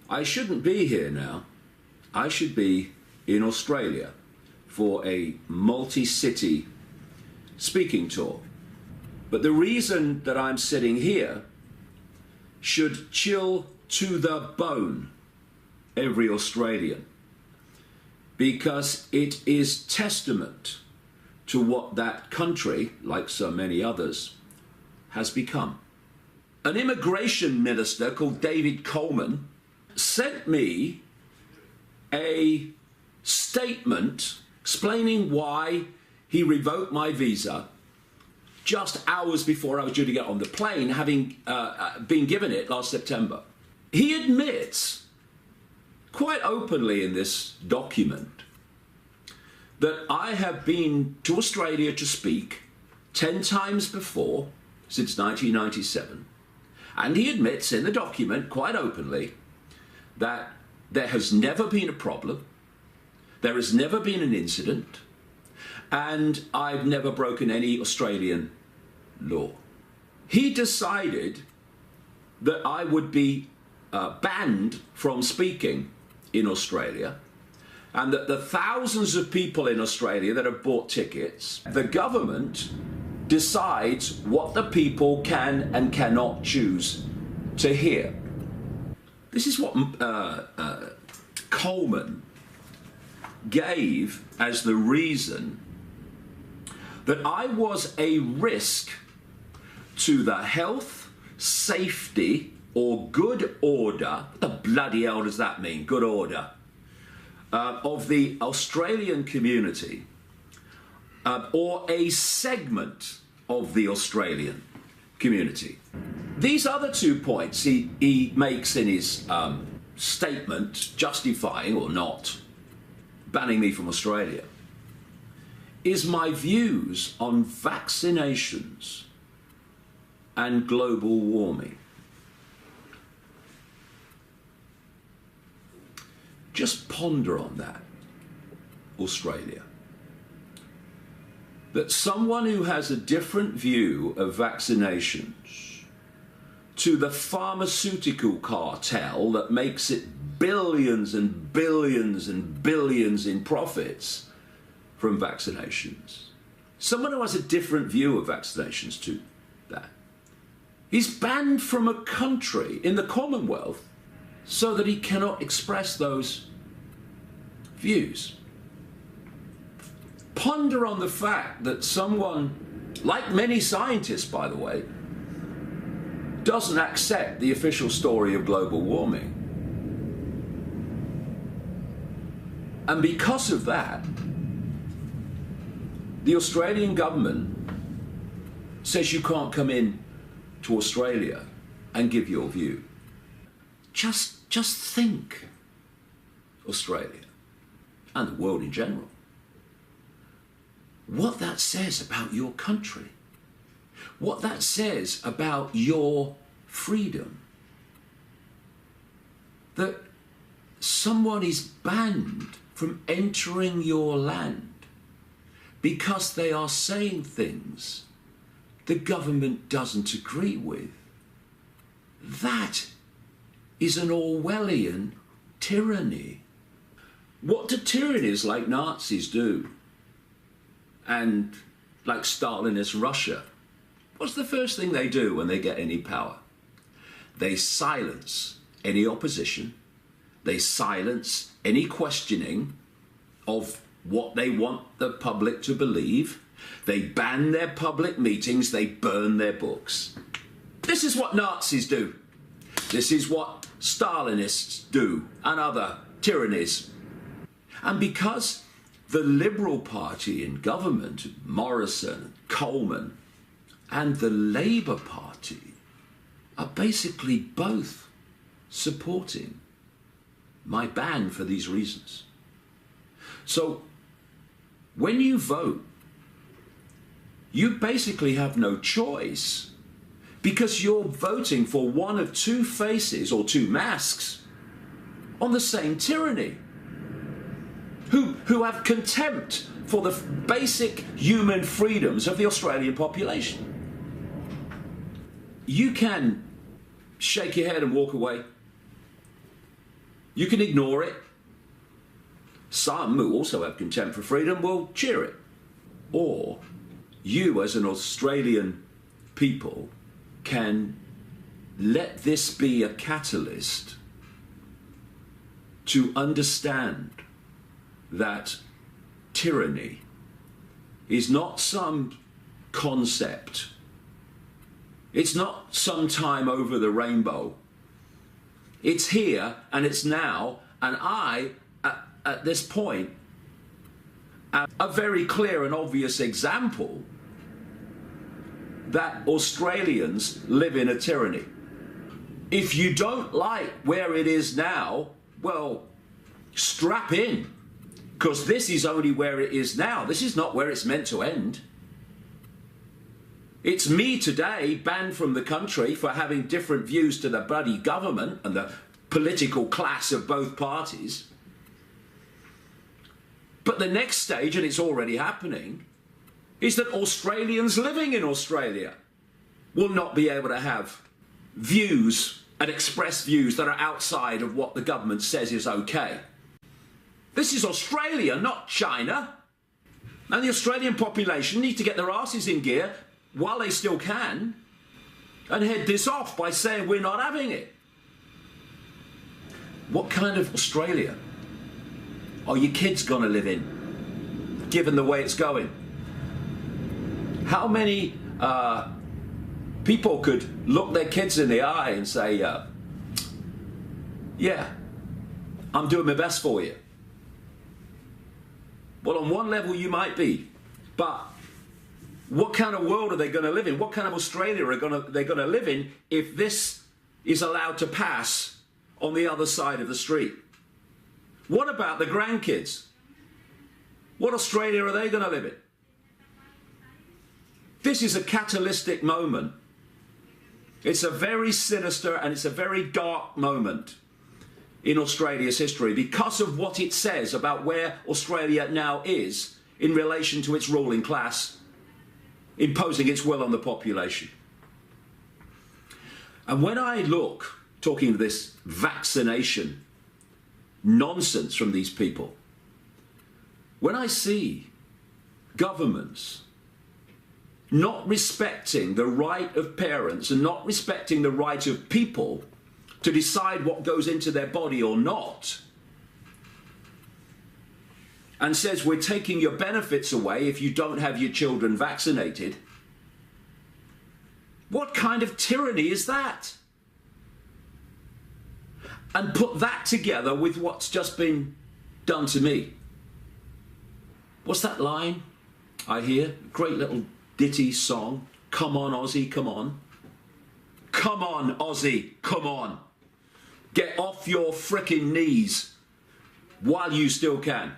I shouldn't be here now. I should be in Australia for a multi-city speaking tour. But the reason that I'm sitting here should chill to the bone every Australian, because it is testament to what that country, like so many others, has become. An immigration minister called David Icke sent me a statement explaining why he revoked my visa just hours before I was due to get on the plane, having been given it last September. He admits quite openly in this document that I have been to Australia to speak 10 times before since 1997. And he admits in the document quite openly that there has never been a problem, there has never been an incident, and I've never broken any Australian law. He decided that I would be banned from speaking in Australia, and that the thousands of people in Australia that have bought tickets, the government decides what the people can and cannot choose to hear. This is what Coleman gave as the reason that I was a risk to the health, safety, or good order. What the bloody hell does that mean, good order? Of the Australian community, or a segment of the Australian community. These other 2 points he makes in his statement justifying or not banning me from Australia is my views on vaccinations and global warming. Just ponder on that, Australia. That someone who has a different view of vaccinations to the pharmaceutical cartel that makes it billions and billions and billions in profits from vaccinations, someone who has a different view of vaccinations to that, he's banned from a country in the Commonwealth so that he cannot express those views. Ponder on the fact that someone, like many scientists by the way, doesn't accept the official story of global warming. And because of that, the Australian government says you can't come in to Australia and give your view. Just think, Australia, and the world in general, what that says about your country, what that says about your freedom, that someone is banned from entering your land because they are saying things the government doesn't agree with. That is an Orwellian tyranny. What do tyrannies like Nazis do, and like Stalinist Russia? What's the first thing they do when they get any power? They silence any opposition. They silence any questioning of what they want the public to believe. They ban their public meetings. They burn their books. This is what Nazis do. This is what Stalinists do, and other tyrannies. And because the Liberal Party in government, Morrison, Coleman, and the Labour Party are basically both supporting my ban for these reasons. So when you vote, you basically have no choice, because you're voting for one of two faces or two masks on the same tyranny, who have contempt for the basic human freedoms of the Australian population. You can shake your head and walk away. You can ignore it. Some who also have contempt for freedom will cheer it. Or you as an Australian people can let this be a catalyst to understand that tyranny is not some concept. It's not sometime over the rainbow. It's here and it's now, and I, at this point, am a very clear and obvious example that Australians live in a tyranny. If you don't like where it is now, well, strap in, because this is only where it is now. This is not where it's meant to end. It's me today banned from the country for having different views to the bloody government and the political class of both parties. But the next stage, and it's already happening, is that Australians living in Australia will not be able to have views and express views that are outside of what the government says is okay. This is Australia, not China. And the Australian population need to get their asses in gear while they still can and head this off by saying we're not having it. What kind of Australia are your kids going to live in, given the way it's going? How many people could look their kids in the eye and say, yeah, I'm doing my best for you? Well, on one level you might be, but what kind of world are they going to live in? What kind of Australia are they going to live in if this is allowed to pass on the other side of the street? What about the grandkids? What Australia are they going to live in? This is a catalytic moment. It's a very sinister and it's a very dark moment in Australia's history because of what it says about where Australia now is in relation to its ruling class imposing its will on the population. And when I look, talking of this vaccination nonsense from these people, when I see governments not respecting the right of parents and not respecting the right of people to decide what goes into their body or not, and says we're taking your benefits away if you don't have your children vaccinated, what kind of tyranny is that? And put that together with what's just been done to me. What's that line I hear? Great little ditty song. Come on, Aussie, come on. Come on, Aussie, come on. Get off your frickin' knees while you still can.